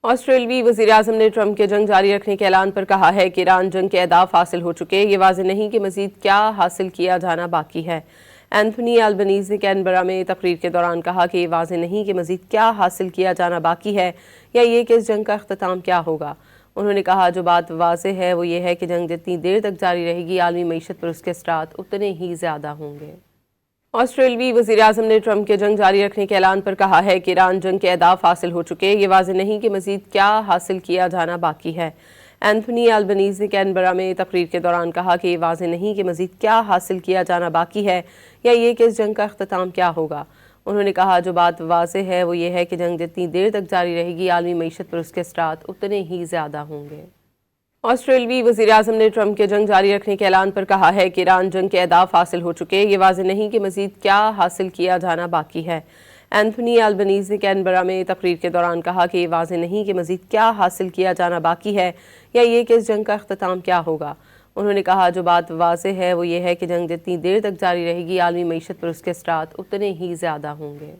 آسٹریلوی وزیراعظم نے ٹرمپ کے جنگ جاری رکھنے کے اعلان پر کہا ہے کہ ایران جنگ کے اہداف حاصل ہو چکے، یہ واضح نہیں کہ مزید کیا حاصل کیا جانا باقی ہے۔ اینتھونی البنیز نے کینبرا میں تقریر کے دوران کہا کہ یہ واضح نہیں کہ مزید کیا حاصل کیا جانا باقی ہے یا یہ کہ اس جنگ کا اختتام کیا ہوگا۔ انہوں نے کہا جو بات واضح ہے وہ یہ ہے کہ جنگ جتنی دیر تک جاری رہے گی، عالمی معیشت پر اس کے اثرات اتنے ہی زیادہ ہوں گے۔ آسٹریلوی وزیراعظم نے ٹرمپ کے جنگ جاری رکھنے کے اعلان پر کہا ہے کہ ایران جنگ کے اہداف حاصل ہو چکے، یہ واضح نہیں کہ مزید کیا حاصل کیا جانا باقی ہے۔ اینتھونی البنیز نے کینبرا میں تقریر کے دوران کہا کہ یہ واضح نہیں کہ مزید کیا حاصل کیا جانا باقی ہے یا یہ کہ اس جنگ کا اختتام کیا ہوگا۔ انہوں نے کہا جو بات واضح ہے وہ یہ ہے کہ جنگ جتنی دیر تک جاری رہے گی، عالمی معیشت پر اس کے اثرات اتنے ہی زیادہ ہوں گے۔ آسٹریلوی وزیراعظم نے ٹرمپ کے جنگ جاری رکھنے کے اعلان پر کہا ہے کہ ایران جنگ کے اہداف حاصل ہو چکے، یہ واضح نہیں کہ مزید کیا حاصل کیا جانا باقی ہے۔ اینتھونی البنیز نے کینبرا میں تقریر کے دوران کہا کہ یہ واضح نہیں کہ مزید کیا حاصل کیا جانا باقی ہے یا یہ کہ اس جنگ کا اختتام کیا ہوگا۔ انہوں نے کہا جو بات واضح ہے وہ یہ ہے کہ جنگ جتنی دیر تک جاری رہے گی، عالمی معیشت پر اس کے اثرات اتنے ہی زیادہ ہوں گے۔